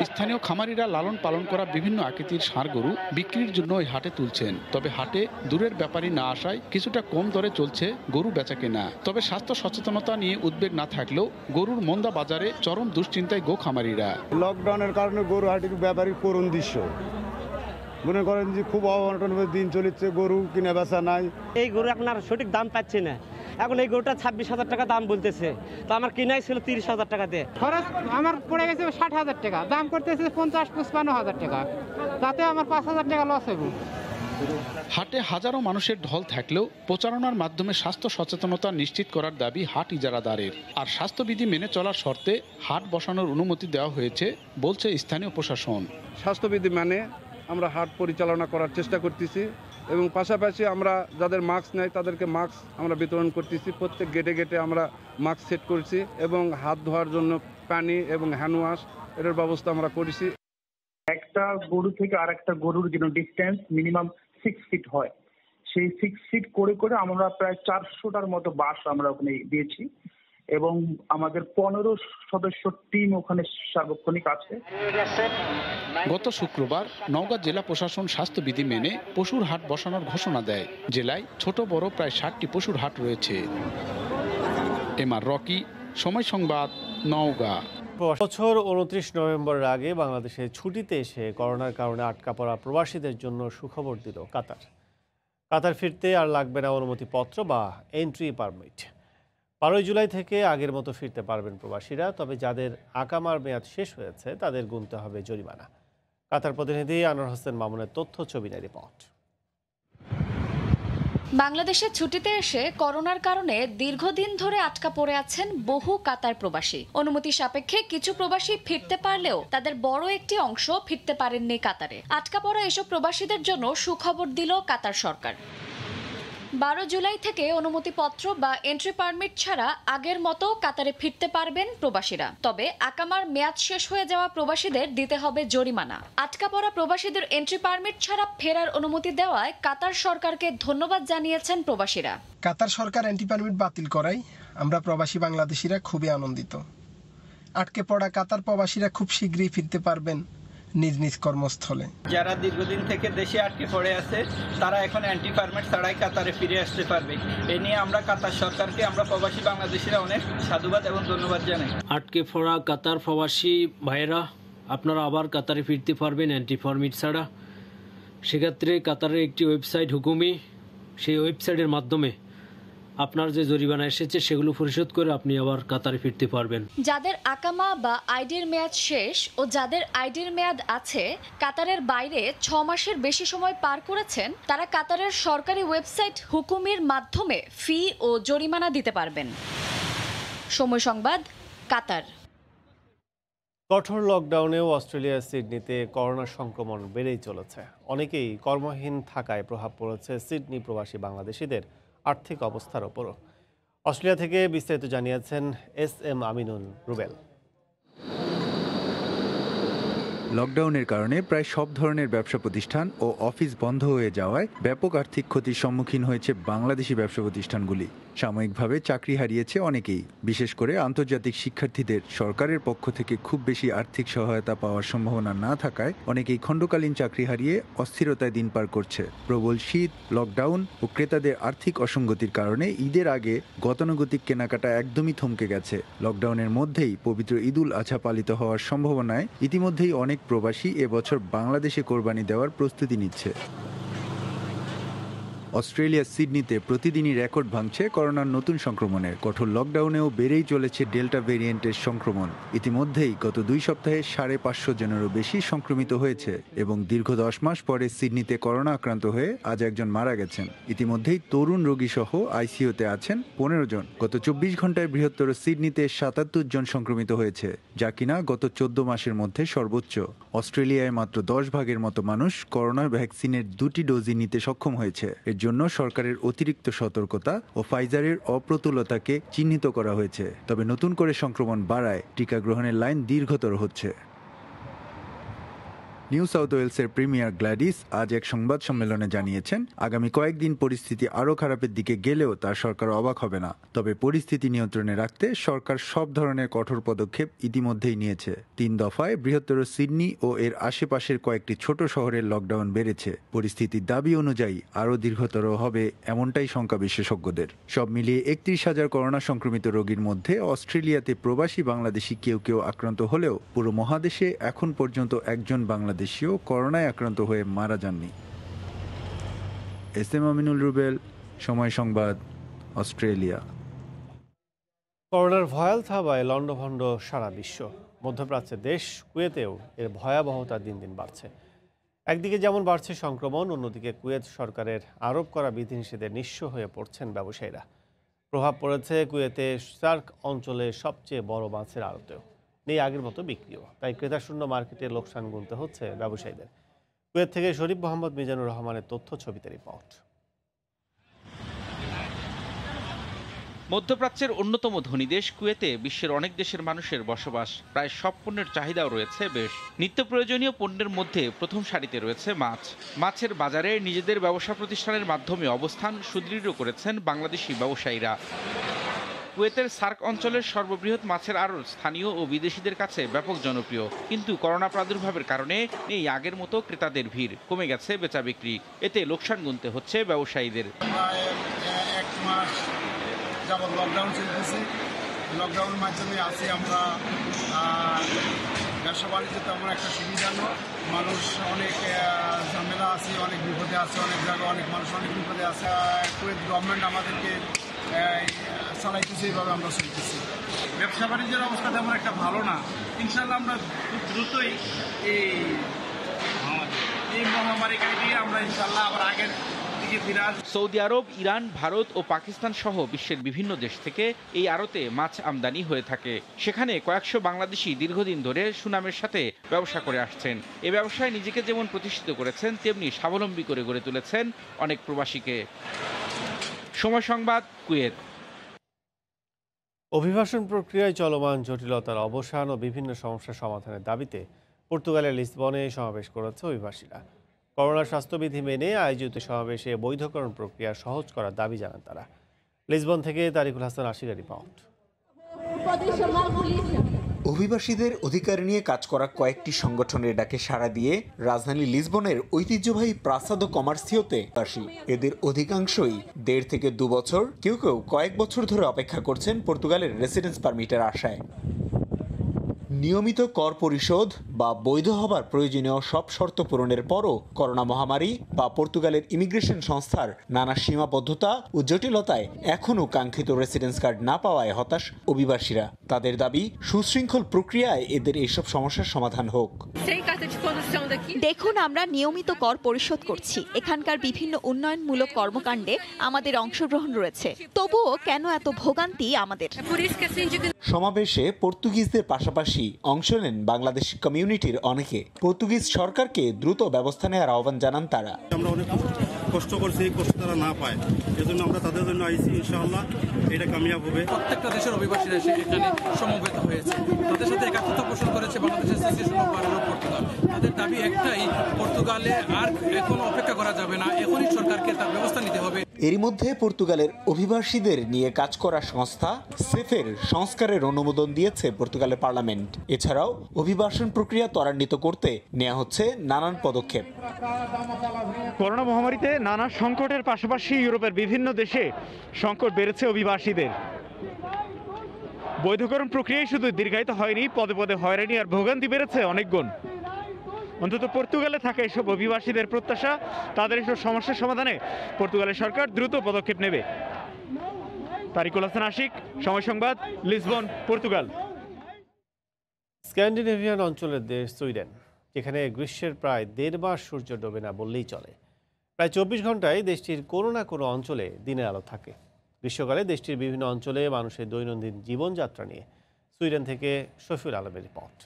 [SPEAKER 30] স্থানীয় খামারিরা লালন পালন করা বিভিন্ন আকৃতির ষাঁড় গরু বিক্রির জন্য এই হাটে তুলছেন। তবে হাটে দূরের ব্যাপারী না আসায় কিছুটা কম দরে চলছে গরু বেচা কেনা। তবে স্বাস্থ্য সচেতনতা নিয়ে উদ্বেগ না থাকলেও গরুর মন্দা বাজারে চরম দুশ্চিন্তায় গো খামারিরা।
[SPEAKER 15] লকডাউনের কারণে গরু হাটের ব্যাপারী করুণ দৃশ্য, মনে করেন যে খুব অনটনের দিন চলেছে, গরু কিনে বেচা নাই।
[SPEAKER 31] এই গরু এখন আর সঠিক দাম পাচ্ছি না। এখন এই গরুটা 26,000 টাকা দাম বলতেছে, তো আমার কিনাই ছিল 30,000 টাকা দিয়ে।
[SPEAKER 32] খরচ আমার পড়ে গেছে 60,000 টাকা, দাম করতেছে 50-55,000 টাকা, তাতে আমার 5,000 টাকা লস হবে।
[SPEAKER 30] হাটে হাজারো মানুষের ঢল থাকলেও প্রচারণার মাধ্যমে স্বাস্থ্য সচেতনতা নিশ্চিত করার দাবি হাট ইজারাদারের। আর স্বাস্থ্যবিধি মেনে চলার শর্তে হাট বসানোর অনুমতি দেওয়া হয়েছে বলছে স্থানীয় প্রশাসন।
[SPEAKER 15] স্বাস্থ্যবিধি মানে আমরা হাট পরিচালনা করার চেষ্টা করতেছি।
[SPEAKER 3] এবং পাশাপাশি আমরা যাদের মাস্ক নেই তাদেরকে মাস্ক আমরা বিতরণ করতেছি। প্রত্যেক গেটে গেটে আমরা মাস্ক সেট করছি এবং হাত ধোয়ার জন্য পানি এবং হ্যান্ড ওয়াশ এর ব্যবস্থা আমরা করেছি।
[SPEAKER 6] একটা গরু থেকে আর একটা গরুর যেন ডিস্টেন্স মিনিমাম 6 ফিট হয়, সেই 6 ফিট করে করে আমরা প্রায় 400টার মতো বাস আমরা ওখানে দিয়েছি এবং আমাদের 15 সদস্য টিম ওখানে সার্বক্ষণিক আছে।
[SPEAKER 30] গত শুক্রবার নওগাঁ জেলা প্রশাসন স্বাস্থ্যবিধি মেনে পশুর হাট বসানোর ঘোষণা দেয়। জেলায় ছোট বড় প্রায় 60টি পশুর হাট রয়েছে। এমআর রকি, সময় সংবাদ, নওগাঁ।
[SPEAKER 2] বছর 29 নভেম্বরের আগে বাংলাদেশে ছুটিতে এসে করোনার কারণে আটকা পড়া প্রবাসীদের জন্য সুখবর দিল কাতার। কাতার ফিরতে আর লাগবে না অনুমতিপত্র বা এন্ট্রি পারমিট। 12 জুলাই থেকে আগের মতো ফিরতে পারবেন প্রবাসীরা, তবে যাদের আকামার মেয়াদ শেষ হয়েছে তাদের গুনতে হবে জরিমানা। কাতার প্রতিনিধি আনোয়ার হোসেন মামুনের তথ্য, ছবি নিয়ে রিপোর্ট।
[SPEAKER 12] বাংলাদেশে ছুটিতে এসে করোনার কারণে দীর্ঘদিন ধরে আটকা পড়ে আছেন বহু কাতার প্রবাসী। অনুমতি সাপেক্ষে কিছু প্রবাসী ফিরতে পারলেও তাদের বড় একটি অংশ ফিরতে পারেননি কাতারে। আটকা পড়া এসব প্রবাসীদের জন্য সুখবর দিল কাতার সরকার। 12 জুলাই থেকে অনুমতিপত্র বা এন্ট্রি পারমিট ছাড়া আগের মতো কাতারে ফিরতে পারবেন প্রবাসীরা, তবে আকামার মেয়াদ শেষ হয়ে যাওয়া প্রবাসীদের দিতে হবে জরিমানা। আটকা পড়া প্রবাসীদের এন্ট্রি পারমিট ছাড়া ফেরার অনুমতি দেওয়ায় কাতার সরকারকে ধন্যবাদ জানিয়েছেন প্রবাসীরা।
[SPEAKER 14] কাতার সরকার এন্ট্রি পারমিট বাতিল করায় আমরা প্রবাসী বাংলাদেশিরা খুবই আনন্দিত। আটকে পড়া কাতার প্রবাসীরা খুব শীঘ্রই ফিরতে পারবেন নিজ নিজ কর্মস্থলে।
[SPEAKER 17] যারা দীর্ঘদিন থেকে দেশে আটকে পড়ে আছে তারা এখন অ্যান্টি পারমিট ছাড়াই কাতারে ফিরে আসতে পারবে। এ নিয়ে আমরা কাতার সরকারকে, আমরা প্রবাসী বাংলাদেশিরা অনেক সাধুবাদ এবং ধন্যবাদ জানাই।
[SPEAKER 18] আটকে পড়া কাতার প্রবাসী ভাইয়েরা, আপনারা আবার কাতারে ফিরতে পারবেন অ্যান্টি পারমিট ছাড়া। সেক্ষেত্রে কাতারের একটি ওয়েবসাইট হুকুমি, সেই ওয়েবসাইটের মাধ্যমে আপনার যে জরিমানা এসেছে সেগুলো পরিশোধ করে আপনি আবার কাতারে ফিরতে পারবেন।
[SPEAKER 12] যাদের আকামা বা আইডির মেয়াদ শেষ ও যাদের আইডির মেয়াদ আছে, কাতারের বাইরে 6 মাসের বেশি সময় পার করেছেন, তারা কাতারের সরকারি ওয়েবসাইট হুকুমির মাধ্যমে ফি ও জরিমানা দিতে পারবেন। সময় সংবাদ, কাতার।
[SPEAKER 2] কঠোর লকডাউনেও অস্ট্রেলিয়ার সিডনিতে করোনা সংক্রমণ বেড়েই চলেছে। অনেকেই কর্মহীন থাকায় প্রভাব পড়েছে সিডনি প্রবাসী বাংলাদেশিদের আর্থিক অবস্থার ওপরও। অস্ট্রেলিয়া থেকে বিস্তারিত জানিয়েছেন SM আমিনুল রুবেল।
[SPEAKER 19] লকডাউনের কারণে প্রায় সব ধরনের ব্যবসা প্রতিষ্ঠান ও অফিস বন্ধ হয়ে যাওয়ায় ব্যাপক আর্থিক ক্ষতির সম্মুখীন হয়েছে বাংলাদেশি ব্যবসা প্রতিষ্ঠানগুলি। সাময়িকভাবে চাকরি হারিয়েছে অনেকেই। বিশেষ করে আন্তর্জাতিক শিক্ষার্থীদের সরকারের পক্ষ থেকে খুব বেশি আর্থিক সহায়তা পাওয়ার সম্ভাবনা না থাকায় অনেকেই খণ্ডকালীন চাকরি হারিয়ে অস্থিরতায় দিন পার করছে। প্রবল শীত, লকডাউন ও ক্রেতাদের আর্থিক অসঙ্গতির কারণে ঈদের আগে গতানুগতিক কেনাকাটা একদমই থমকে গেছে। লকডাউনের মধ্যেই পবিত্র ঈদুল আজহা পালিত হওয়ার সম্ভাবনায় ইতিমধ্যেই অনেক প্রবাসী এবছর বাংলাদেশে কোরবানি দেওয়ার প্রস্তুতি নিচ্ছে। অস্ট্রেলিয়ার সিডনিতে প্রতিদিনই রেকর্ড ভাঙছে করোনার নতুন সংক্রমণের। কঠোর লকডাউনেও বেড়েই চলেছে ডেল্টা ভেরিয়েন্টের সংক্রমণ। ইতিমধ্যেই গত 2 সপ্তাহে 550 জনেরও বেশি সংক্রমিত হয়েছে এবং দীর্ঘ 10 মাস পরে সিডনিতে করোনা আক্রান্ত হয়ে আজ একজন মারা গেছেন। ইতিমধ্যেই তরুণ রোগী সহ আইসিইউতে আছেন 15 জন। গত 24 ঘন্টায় বৃহত্তর সিডনিতে 77 জন সংক্রমিত হয়েছে, যা কিনা গত 14 মাসের মধ্যে সর্বোচ্চ। অস্ট্রেলিয়ায় মাত্র 10 ভাগের মতো মানুষ করোনা ভ্যাকসিনের 2টি ডোজই নিতে সক্ষম হয়েছে। এর জন্য সরকারের অতিরিক্ত সতর্কতা ও ফাইজারের অপ্রতুলতাকে চিহ্নিত করা হয়েছে। তবে নতুন করে সংক্রমণ বাড়ায় টিকা গ্রহণের লাইন দীর্ঘতর হচ্ছে। নিউ সাউথ ওয়েলসের প্রিমিয়ার গ্ল্যাডিস আজ এক সংবাদ সম্মেলনে জানিয়েছেন, আগামী কয়েকদিন পরিস্থিতি আরও খারাপের দিকে গেলেও তার সরকার অবাক হবে না। তবে পরিস্থিতি নিয়ন্ত্রণে রাখতে সরকার সব ধরনের কঠোর পদক্ষেপ ইতিমধ্যেই নিয়েছে। 3 দফায় বৃহত্তর সিডনি ও এর আশেপাশের কয়েকটি ছোট শহরের লকডাউন বেড়েছে। পরিস্থিতির দাবি অনুযায়ী আরও দীর্ঘতর হবে এমনটাই শঙ্কা বিশেষজ্ঞদের। সব মিলিয়ে 31,000 করোনা সংক্রমিত রোগীর মধ্যে অস্ট্রেলিয়াতে প্রবাসী বাংলাদেশি কেউ কেউ আক্রান্ত হলেও পুরো মহাদেশে এখন পর্যন্ত একজন বাংলাদেশীও করোনায় আক্রান্ত হয়ে মারা যাননি। SM আমিনুল রুবেল, সময় সংবাদ, অস্ট্রেলিয়া।
[SPEAKER 2] করোনার ভয়াল থাবায় লণ্ডভণ্ড সারা বিশ্ব। মধ্যপ্রাচ্যের দেশ কুয়েতেও এর ভয়াবহতা দিন দিন বাড়ছে। একদিকে যেমন বাড়ছে সংক্রমণ, অন্যদিকে কুয়েত সরকারের আরোপ করা বিধিনিষেধে নিঃস্ব হয়ে পড়ছেন ব্যবসায়ীরা। প্রভাব পড়েছে কুয়েতে সার্ক অঞ্চলে সবচেয়ে বড় মাছের আড়তেও। নেই আগের মতো বিক্রিও, তাই ক্রেতাশূন্য মার্কেটে লোকসান গুনতে হচ্ছে ব্যবসায়ীদের। কুয়েত থেকে শরীফ মোহাম্মদ মিজানুর রহমানের তথ্য ছবিতে রিপোর্ট।
[SPEAKER 1] মধ্যপ্রাচ্যের অন্যতম ধনী দেশ কুয়েতে বিশ্বের অনেক দেশের মানুষের বসবাস। প্রায় সব পণ্যের চাহিদাও রয়েছে বেশ। নিত্য প্রয়োজনীয় পণ্যের মধ্যে প্রথম সারিতে রয়েছে মাছ। মাছের বাজারে নিজেদের ব্যবসা প্রতিষ্ঠানের মাধ্যমে অবস্থান সুদৃঢ় করেছেন বাংলাদেশি ব্যবসায়ীরা। কুয়েতের সার্ক অঞ্চলের সর্ববৃহৎ মাছের আড়ত স্থানীয় ও বিদেশিদের কাছে ব্যাপক জনপ্রিয়। কিন্তু করোনা প্রাদুর্ভাবের কারণে নেই আগের মতো ক্রেতাদের ভিড়, কমে গেছে বেচা বিক্রি। এতে লোকসান গুনতে হচ্ছে ব্যবসায়ীদের।
[SPEAKER 4] এক মাস যাবৎ লকডাউন চলতেছে। লকডাউনের মাধ্যমে আছি আমরা, ব্যবসা বাণিজ্য তেমন একটা সুবিধা নয়। মানুষ অনেক ঝামেলা আছে, অনেক বিপদে আছে, অনেক জায়গায় অনেক মানুষ অনেক বিপদে আছে। কুয়েত গভর্নমেন্ট আমাদেরকে চালাইতেছে, এইভাবে আমরা চলতেছি। ব্যবসা বাণিজ্যের অবস্থা তেমন একটা ভালো না। ইনশাল্লাহ আমরা খুব দ্রুতই এই মহামারী কাটিয়ে আমরা ইনশাল্লাহ আবার আগের দিকে ফিরে আসব।
[SPEAKER 1] সৌদি আরব, ইরান, ভারত ও পাকিস্তান সহ বিশ্বের বিভিন্ন দেশ থেকে এই আড়তে মাছ আমদানি হয়ে থাকে। সেখানে কয়েকশো বাংলাদেশি দীর্ঘদিন ধরে সুনামের সাথে ব্যবসা করে আসছেন। এ ব্যবসায় নিজেকে যেমন প্রতিষ্ঠিত করেছেন, তেমনি স্বাবলম্বী করে গড়ে তুলেছেন অনেক প্রবাসীকে। সময় সংবাদ, কুয়েত।
[SPEAKER 2] অভিবাসন প্রক্রিয়ায় চলমান জটিলতার অবসান ও বিভিন্ন সমস্যা সমাধানের দাবিতে পর্তুগালের লিসবনে সমাবেশ করেছে অভিবাসীরা। করোনা স্বাস্থ্যবিধি মেনে আয়োজিত সমাবেশে বৈধকরণ প্রক্রিয়া সহজ করার দাবি জানান তারা। লিসবন থেকে তারিকুল হাসান আশিকের রিপোর্ট।
[SPEAKER 5] অভিবাসীদের অধিকার নিয়ে কাজ করা কয়েকটি সংগঠনের ডাকে সাড়া দিয়ে রাজধানী লিসবনের ঐতিহ্যবাহী প্রাসাদো কমার্সিওতে আসি। এদের অধিকাংশই 1.5 থেকে 2 বছর, কেউ কেউ কয়েক বছর ধরে অপেক্ষা করছেন পর্তুগালের রেসিডেন্স পারমিটের আশায়। নিয়মিত কর পরিশোধ বা বৈধ হবার প্রয়োজনীয় সব শর্ত পূরণের পরও করোনা মহামারী বা পর্তুগালের ইমিগ্রেশন সংস্থার নানা সীমাবদ্ধতা ও জটিলতায় এখনও কাঙ্ক্ষিত রেসিডেন্স কার্ড না পাওয়ায় হতাশ অভিবাসীরা। তাদের দাবি, সুশৃঙ্খল প্রক্রিয়ায় এদের এইসব সমস্যার সমাধান হোক।
[SPEAKER 28] দেখুন, আমরা নিয়মিত কর পরিশোধ করছি, এখানকার বিভিন্ন উন্নয়নমূলক কর্মকাণ্ডে আমাদের অংশগ্রহণ রয়েছে, তবুও কেন এত ভোগান্তি আমাদের?
[SPEAKER 5] সমাবেশে পর্তুগিজদের পাশাপাশি অংশ নেন বাংলাদেশ কমিউনিটির অনেকে। পর্তুগিজ সরকারকে দ্রুত ব্যবস্থা নেওয়ার আহ্বান জানান তারা।
[SPEAKER 7] আমরা অনেক কষ্ট করছি, এই কষ্ট তারা না পায়, এজন্য আমরা তাদের জন্য আইসি। ইনশাআল্লাহ এটা কামিয়াব হবে।
[SPEAKER 11] প্রত্যেকটা দেশের অভিবাসীরা এসে এখানে সমবেত হয়েছে, তাদের সাথে একাত্মতা পোষণ করেছে বাংলাদেশের অ্যাসোসিয়েশন অফ পর্তুগাল। তাদের দাবি একটাই, পর্তুগালে আর এখন অপেক্ষা করা যাবে না, এখনই সরকারকে তার ব্যবস্থা নিতে হবে।
[SPEAKER 5] এরই মধ্যে পর্তুগালের অভিবাসীদের নিয়ে কাজ করা সংস্থা সেফের সংস্কারের অনুমোদন দিয়েছে পর্তুগালের পার্লামেন্ট। এছাড়াও অভিবাসন প্রক্রিয়া ত্বরান্বিত করতে নেওয়া হচ্ছে নানান পদক্ষেপ।
[SPEAKER 20] করোনা মহামারীতে নানা সংকটের পাশাপাশি ইউরোপের বিভিন্ন দেশে সংকট বেড়েছে অভিবাসীদের। বৈধকরণ প্রক্রিয়ায় শুধু দীর্ঘায়িত হয়নি, পদে পদে হয়রানি আর ভোগান্তি বেড়েছে অনেক গুণ। অন্তত পর্তুগালে থাকা এসব অভিবাসীদের প্রত্যাশা, তাদের এসব সমস্যার সমাধানে পর্তুগালের সরকার দ্রুত পদক্ষেপ নেবে। তারিকুল হাসান আশিক, সময় সংবাদ, লিসবন, পর্তুগাল।
[SPEAKER 2] স্ক্যান্ডিনেভিয়ান অঞ্চলের দেশ সুইডেন, যেখানে গ্রীষ্মের প্রায় 1.5 মাস সূর্য ডোবে না বললেই চলে। প্রায় 24 ঘন্টায় দেশটির কোনো না কোনো অঞ্চলে দিনের আলো থাকে। গ্রীষ্মকালে দেশটির বিভিন্ন অঞ্চলে মানুষের দৈনন্দিন জীবনযাত্রা নিয়ে সুইডেন থেকে শফিউল আলমের রিপোর্ট।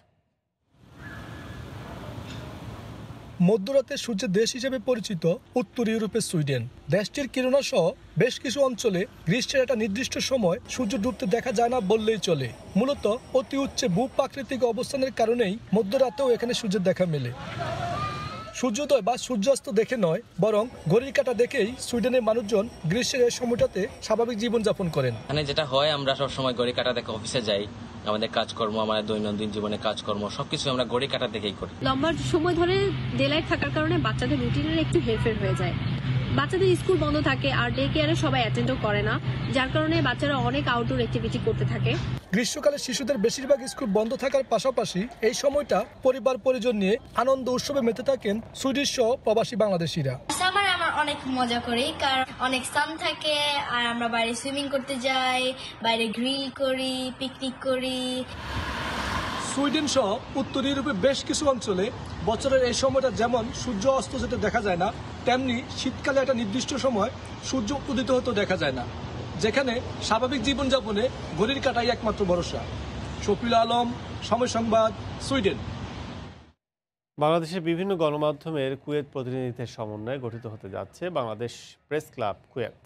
[SPEAKER 21] মধ্যরাতে সূর্যের দেশ হিসেবে পরিচিত উত্তর ইউরোপের সুইডেন, দেশটির কিরোনা সহ বেশ কিছু অঞ্চলে গ্রীষ্মের একটা নির্দিষ্ট সময় সূর্য ডুবতে দেখা যায় না বললেই চলে। মূলত অতি উচ্চে ভূপ্রাকৃতিক অবস্থানের কারণেই মধ্যরাতেও এখানে সূর্যের দেখা মেলে। সূর্যোদয় বা সূর্যাস্ত দেখে নয়, বরং ঘড়ির কাঁটা দেখেই সুইডেনের মানুষজন গ্রীষ্মের এই সময়টাতে স্বাভাবিক জীবনযাপন করেন।
[SPEAKER 22] মানে যেটা হয়, আমরা সব সময় ঘড়ি কাঁটা দেখে অফিসে যাই, আমাদের কাজকর্ম, আমাদের দৈনন্দিন জীবনে কাজকর্ম সবকিছু আমরা ঘড়ি কাঁটা দেখেই করি।
[SPEAKER 23] লম্বা সময় ধরে ডে লাইট থাকার কারণে বাচ্চাদের রুটিনের একটু হেরফের হয়ে যায়। বাচ্চাদের স্কুল বন্ধ থাকে আর ডে কেয়ারে সবাই অ্যাটেন্ডও করে না, যার কারণে বাচ্চারা অনেক আউটডোর অ্যাক্টিভিটি করতে থাকে।
[SPEAKER 21] গ্রীষ্মকালে শিশুদের বেশিরভাগ স্কুল বন্ধ থাকার পাশাপাশি এই সময়টা পরিবার পরিজন নিয়ে আনন্দ উৎসবে মেতে থাকেন সুইডিশ সহ প্রবাসী বাংলাদেশিরা।
[SPEAKER 24] সামারে আমরা অনেক মজা করি, কারণ অনেক সান থাকে আর আমরা বাইরে সুইমিং করতে যাই, বাইরে গ্রিল করি, পিকনিক করি।
[SPEAKER 21] সুইডেন সহ উত্তর ইউরোপের বেশ কিছু অঞ্চলে বছরের এই সময়টা যেমন সূর্য অস্ত যেতে দেখা যায় না, তেমনি শীতকালে একটা নির্দিষ্ট সময় সূর্য উদিত হতে দেখা যায় না, যেখানে স্বাভাবিক জীবনযাপনে ঘড়ির কাঁটাই একমাত্র ভরসা। শফিউল আলম, সময় সংবাদ, সুইডেন।
[SPEAKER 2] বাংলাদেশের বিভিন্ন গণমাধ্যমের কুয়েত প্রতিনিধিদের সমন্বয়ে গঠিত হতে যাচ্ছে বাংলাদেশ প্রেস ক্লাব কুয়েত।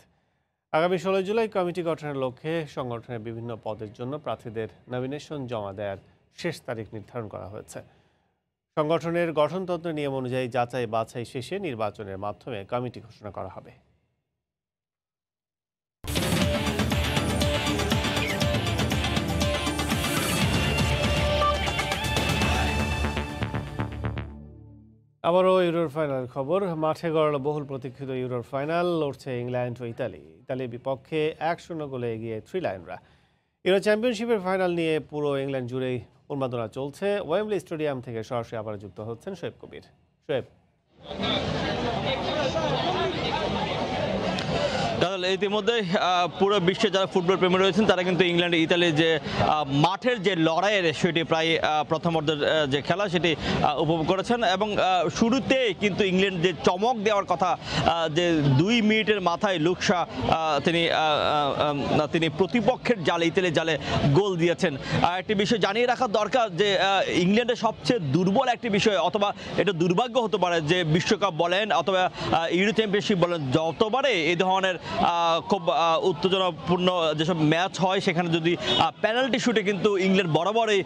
[SPEAKER 2] আগামী 16 জুলাই কমিটি গঠনের লক্ষ্যে সংগঠনের বিভিন্ন পদের জন্য প্রার্থীদের নমিনেশন জমা দেওয়ার শেষ তারিখ নির্ধারণ করা হয়েছে। সংগঠনের গঠনতন্ত্র নিয়ম অনুযায়ী যাচাই বাছাই শেষে নির্বাচনের মাধ্যমে কমিটি ঘোষণা করা হবে। আবারও ইউরোর ফাইনাল খবর। মাঠে গড়ালো বহুল প্রতীক্ষিত ইউরোর ফাইনাল, লড়ছে ইংল্যান্ড ও ইতালি। ইতালির বিপক্ষে 1-0 গোলে এগিয়ে থ্রি লায়নরা। ইউরো চ্যাম্পিয়নশিপের ফাইনাল নিয়ে পুরো ইংল্যান্ড জুড়েই উন্মাদনা চলছে। ওয়েম্বলি স্টেডিয়াম থেকে সরাসরি আবার যুক্ত হচ্ছেন শোয়েব কবির। শোয়েব,
[SPEAKER 8] ইতিমধ্যে পুরো বিশ্বে যারা ফুটবল প্রেমী রয়েছেন তারা কিন্তু ইংল্যান্ড ইতালির যে মাঠের যে লড়াইয়ের সেটি প্রায় প্রথমার্ধের যে খেলা সেটি উপভোগ করেছেন এবং শুরুতে কিন্তু ইংল্যান্ড যে চমক দেওয়ার কথা যে 2 মিনিটের মাথায় লুকশা তিনি প্রতিপক্ষের জালে ইতালির জালে গোল দিয়েছেন। একটি বিষয় জানিয়ে রাখা দরকার যে ইংল্যান্ডের সবচেয়ে দুর্বল একটি বিষয়, অথবা এটা দুর্ভাগ্য হতে পারে, যে বিশ্বকাপ বলেন অথবা ইউরো চ্যাম্পিয়নশিপ বলেন, যতবারে এই ধরনের খুব উত্তেজনাপূর্ণ যেসব ম্যাচ হয় সেখানে যদি পেনাল্টি শুটে কিন্তু ইংল্যান্ড বরাবরই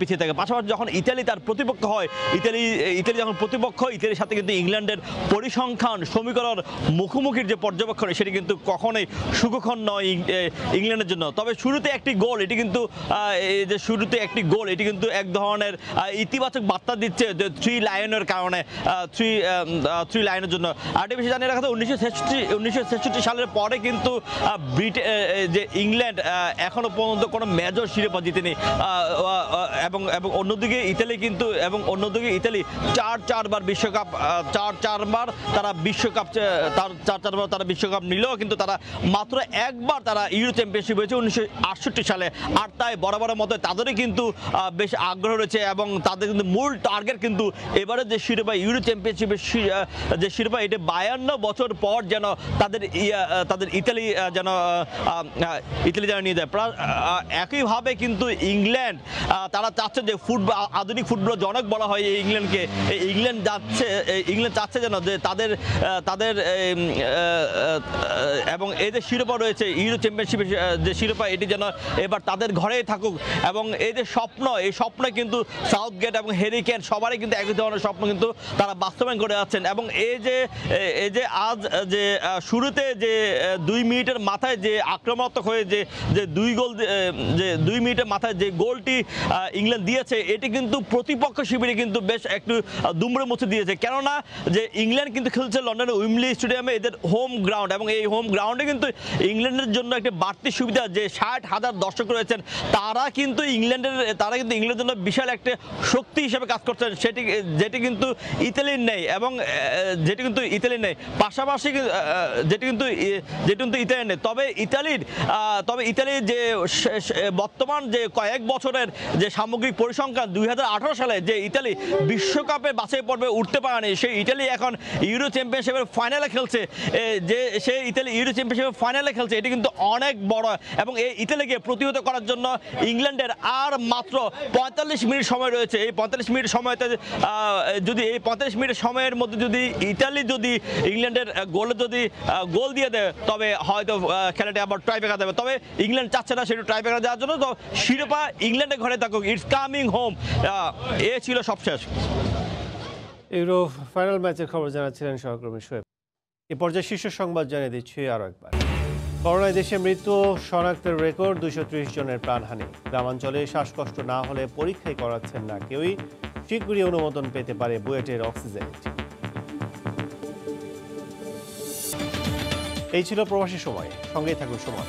[SPEAKER 8] পিছিয়ে থাকে। পাশাপাশি যখন ইতালি তার প্রতিপক্ষ হয়, ইতালি যখন প্রতিপক্ষ, ইতালির সাথে কিন্তু ইংল্যান্ডের পরিসংখ্যান সমীকরণ মুখোমুখির যে পর্যবেক্ষণ সেটি কিন্তু কখনোই সুখকর নয় ইংল্যান্ডের জন্য। তবে শুরুতে একটি গোল এটি কিন্তু এক ধরনের ইতিবাচক বার্তা দিচ্ছে যে থ্রি লায়নের কারণে, থ্রি লায়নের জন্য। আরেকটি বিষয় জানিয়ে রাখা 1966 সালের পরে কিন্তু যে ইংল্যান্ড এখনো পর্যন্ত কোনো মেজর শিরোপা জিতেনি এবং অন্যদিকে ইতালি চারবার বিশ্বকাপ তারা বিশ্বকাপ নিলেও কিন্তু তারা মাত্র একবার তারা ইউরো চ্যাম্পিয়নশিপ হয়েছে 1968 সালে। আর তাই বরাবরের মতো তাদেরই কিন্তু বেশ আগ্রহ রয়েছে এবং তাদের কিন্তু মূল টার্গেট কিন্তু এবারে যে শিরোপা, ইউরো চ্যাম্পিয়নশিপের যে শিরোপা, এটা 52 বছর পর যেন তাদের ইতালি যেন নিয়ে যায়। একইভাবে কিন্তু ইংল্যান্ড তারা চাচ্ছে যে আধুনিক ফুটবল জনক বলা হয় ইংল্যান্ডকে। ইংল্যান্ড চাচ্ছে যেন যে তাদের এবং এই যে শিরোপা রয়েছে ইউরো চ্যাম্পিয়নশিপের যে শিরোপা, এটি যেন এবার তাদের ঘরেই থাকুক। এবং এই যে এই স্বপ্ন কিন্তু সাউথগেট এবং হ্যারি কেন সবারই কিন্তু একই ধরনের স্বপ্ন কিন্তু তারা বাস্তবায়ন করে যাচ্ছেন। এবং এই যে আজ যে শুরুতে যে 2 মিনিটের মাথায় যে আক্রমণাত্মক হয়ে যে 2 মিনিটের মাথায় যে গোলটি ইংল্যান্ড দিয়েছে, এটি কিন্তু প্রতিপক্ষ শিবিরে কিন্তু বেশ একটু দুমড়ে মুছে দিয়েছে। কেননা যে ইংল্যান্ড কিন্তু খেলছে লন্ডনের ওয়েম্বলি স্টেডিয়ামে, এদের হোম গ্রাউন্ড, এবং এই হোম গ্রাউন্ডে কিন্তু ইংল্যান্ডের জন্য একটি বাড়তি সুবিধা যে 60,000 দর্শক রয়েছেন, তারা কিন্তু ইংল্যান্ডের জন্য বিশাল একটা শক্তি হিসেবে কাজ করছেন, যেটি কিন্তু ইতালির নেই এবং পাশাপাশি যেটি কিন্তু ইতালির নেই। তবে ইতালির যে বর্তমান যে কয়েক বছরের যে সামগ্রিক পরিসংখ্যান, 2018 সালে যে ইতালি বিশ্বকাপে বাছাই পর্বে উঠতে পারেনি, সেই ইতালি এখন ইউরো চ্যাম্পিয়নশিপের ফাইনালে খেলছে। এটি কিন্তু অনেক বড় এবং এই ইতালিকে প্রতিহত করার জন্য ইংল্যান্ডের আর মাত্র 45 মিনিট সময় রয়েছে। এই 45 মিনিট সময়তে এই 45 মিনিট সময়ের মধ্যে যদি ইতালি ইংল্যান্ডের গোল দিয়ে দেয়, তবে হয়তো খেলাটি আবার ট্রাইব্রেকার দেবে। তবে ইংল্যান্ড চাচ্ছে না সেটা ট্রাইব্রেকার দেওয়ার জন্য, তো শিরোপা ইংল্যান্ডের ঘরে থাকুক, ইটস কামিং হোম। এ ছিল সবশেষ।
[SPEAKER 2] ইউরো ফাইনাল ম্যাচের খবর জানাচ্ছিলেন সহকর্মী শোয়েব। এ পর্যায়ে শীর্ষ সংবাদ জানিয়ে দিচ্ছি আরও একবার। করোনায় দেশে মৃত্যু শনাক্তের রেকর্ড, 230 জনের প্রাণহানি। গ্রামাঞ্চলে শ্বাসকষ্ট না হলে পরীক্ষাই করাচ্ছেন না কেউই। শীঘ্রই অনুমোদন পেতে পারে বুয়েটের অক্সিজেন। এই ছিল প্রবাসী সময়, সঙ্গেই থাকুন সময়।